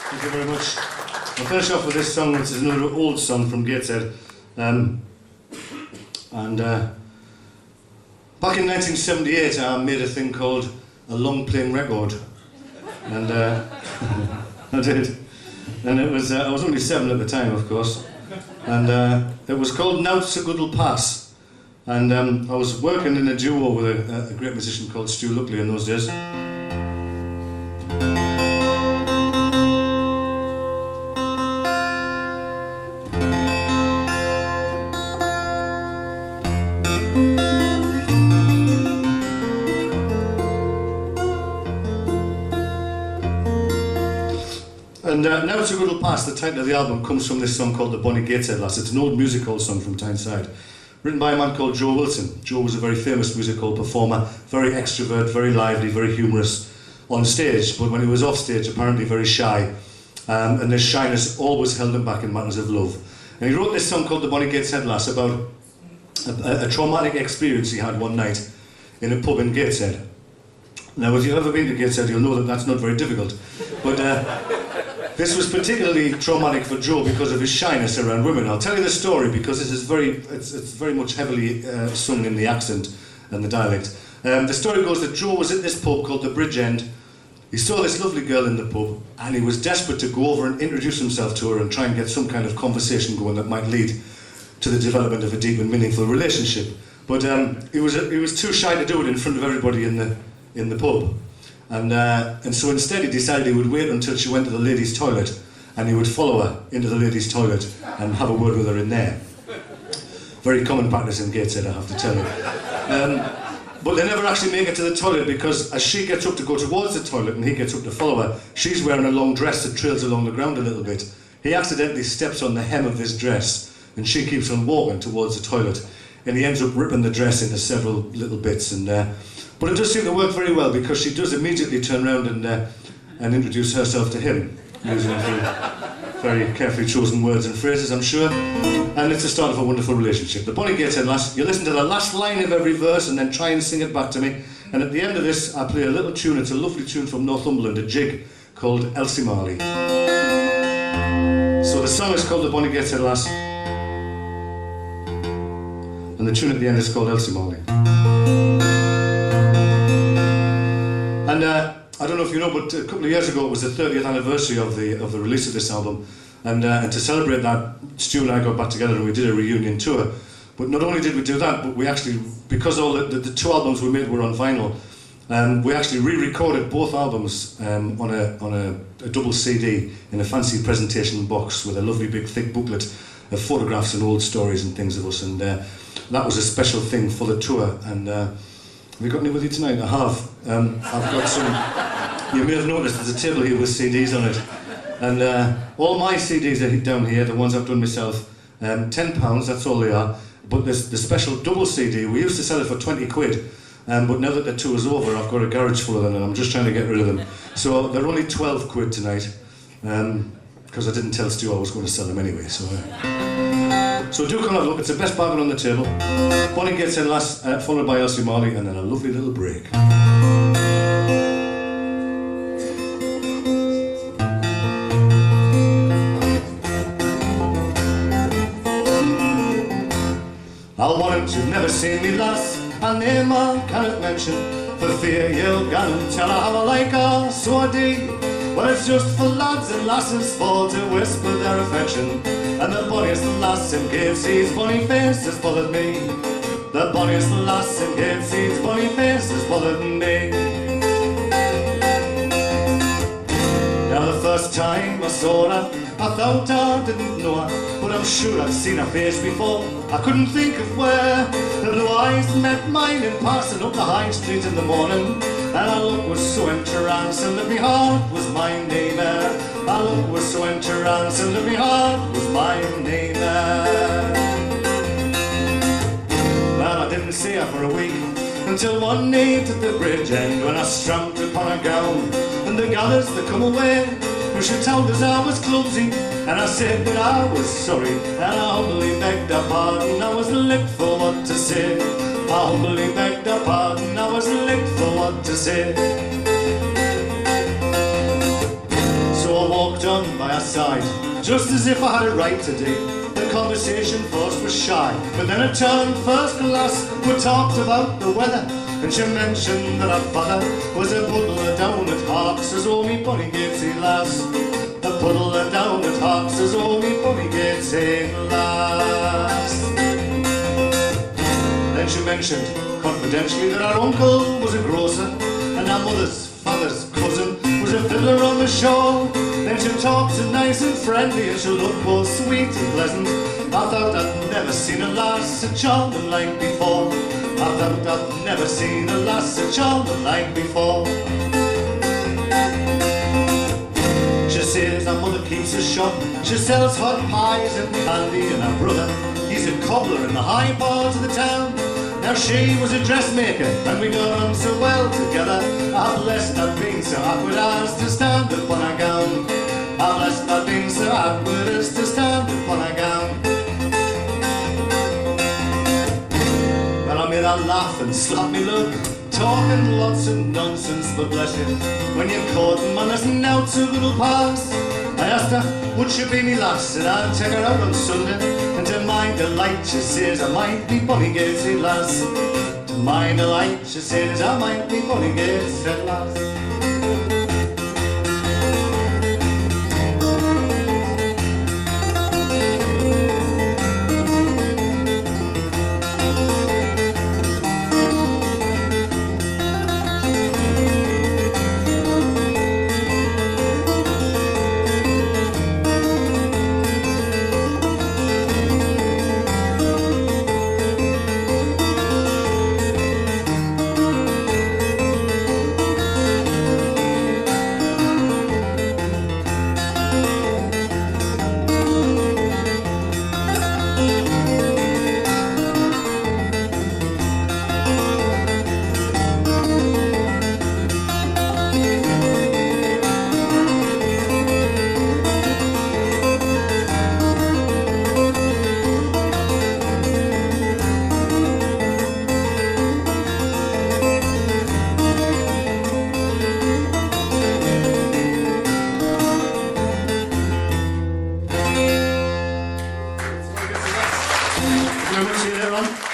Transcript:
Thank you very much. I'll finish off with this song, which is another old song from Gateshead. Back in 1978, I made a thing called a long playing record. And I did. And it was, I was only 7 at the time, of course. And it was called Now's a Good'll Pass. And I was working in a duo with a great musician called Stu Luckley in those days. And Now It's a Good'll Pass, the title of the album, comes from this song called The Bonnie Gateshead Lass. It's an old music hall song from Tyneside, written by a man called Joe Wilson. Joe was a very famous music hall performer, very extrovert, very lively, very humorous on stage, but when he was off stage, apparently very shy. And this shyness always held him back in matters of love. And he wrote this song called The Bonnie Gateshead Lass about a traumatic experience he had one night in a pub in Gateshead. Now, if you've ever been to Gateshead, you'll know that that's not very difficult. But this was particularly traumatic for Joe because of his shyness around women. I'll tell you the story because this is it's very much heavily sung in the accent and the dialect. The story goes that Joe was at this pub called the Bridge End. He saw this lovely girl in the pub and he was desperate to go over and introduce himself to her and try and get some kind of conversation going that might lead to the development of a deep and meaningful relationship. But he was too shy to do it in front of everybody in the pub. And so instead he decided he would wait until she went to the ladies' toilet and he would follow her into the ladies' toilet and have a word with her in there. Very common practice in Gateshead, I have to tell you. But they never actually make it to the toilet because as she gets up to go towards the toilet and he gets up to follow her, she's wearing a long dress that trails along the ground a little bit. He accidentally steps on the hem of this dress and she keeps on walking towards the toilet and he ends up ripping the dress into several little bits. But it does seem to work very well because she does immediately turn around and introduce herself to him, using very carefully chosen words and phrases, I'm sure. And it's the start of a wonderful relationship. The Bonnie Gateshead Lass, you listen to the last line of every verse and then try and sing it back to me. And at the end of this, I play a little tune. It's a lovely tune from Northumberland, a jig called Elsie Marley. So the song is called The Bonnie Gateshead Lass. And the tune at the end is called Elsie Marley. And I don't know if you know, but a couple of years ago it was the 30th anniversary of the release of this album, and to celebrate that, Stu and I got back together and we did a reunion tour. But not only did we do that, but we actually, because all the 2 albums we made were on vinyl, we actually re-recorded both albums on a double CD in a fancy presentation box with a lovely big thick booklet of photographs and old stories and things of us, and that was a special thing for the tour. And have you got any with you tonight? I have. I've got some. You may have noticed there's a table here with CDs on it. And all my CDs are down here, the ones I've done myself, £10, that's all they are. But there's the special double CD. We used to sell it for 20 quid. But now that the tour's over, I've got a garage full of them and I'm just trying to get rid of them. So they're only 12 quid tonight. Because I didn't tell Stu I was going to sell them anyway. So do come and have a look, it's the best bargain on the table. Bonnie Gateshead Lass, followed by Elsie Marley, and then a lovely little break. I'll want to never see me lass, a name I cannot mention, for fear you'll go and tell her how I like her, so I do. Well, it's just for lads and lasses for to whisper their affection. And the bonniest lass in Gateshead's bonny face has bothered me. The bonniest lass in Gateshead's bonny face has bothered me. Now the first time I saw her, I thought I didn't know her, but I'm sure I've seen her face before. I couldn't think of where. The blue eyes met mine in passing up the High Street in the morning, and her look was so entrancing that my heart was my neighbour. Her look was so entrancing that my heart was my neighbour. Well, I didn't see her for a week, until one night at the Bridge End, when I strapped upon her gown, and the gathers that come away, who she told us I was clumsy, and I said that I was sorry, and I humbly begged her pardon. I was licked for what to say. I humbly begged her pardon. I was licked for what to say. So I walked on by her side, just as if I had it right today. The conversation first was shy, but then it turned first class. We talked about the weather, and she mentioned that her father was a puddler down at Harks, as oh me bonny Gatesy lass. A puddler down at Harks, as oh me bonny Gatesy lass. Then she mentioned confidentially that our uncle was a grocer, and our mother's father's cousin was a fiddler on the shore. Then she talked so nice and friendly, and she looked both sweet and pleasant. I thought I'd never seen a lass so charming like before. I thought I'd never seen a lass so charming like before. She says her mother keeps a shop, she sells hot pies and candy, and her brother, he's a cobbler in the high part of the town. Now she was a dressmaker, and we got on so well together. I'm blessed I've been so awkward as to stand upon a gown. I'm blessed I've been so awkward as to stand upon a gown. Well, I made her laugh and slap me look, talking lots of nonsense, but bless you, when you're courting man, there's now two little pass. I asked her, would she be me lass, and I'd take her out on Sunday. And to my delight, she says, I might be bonny Gatesy lass. To my delight, she says, I might be bonny Gatesy lass. Very much, see you later on.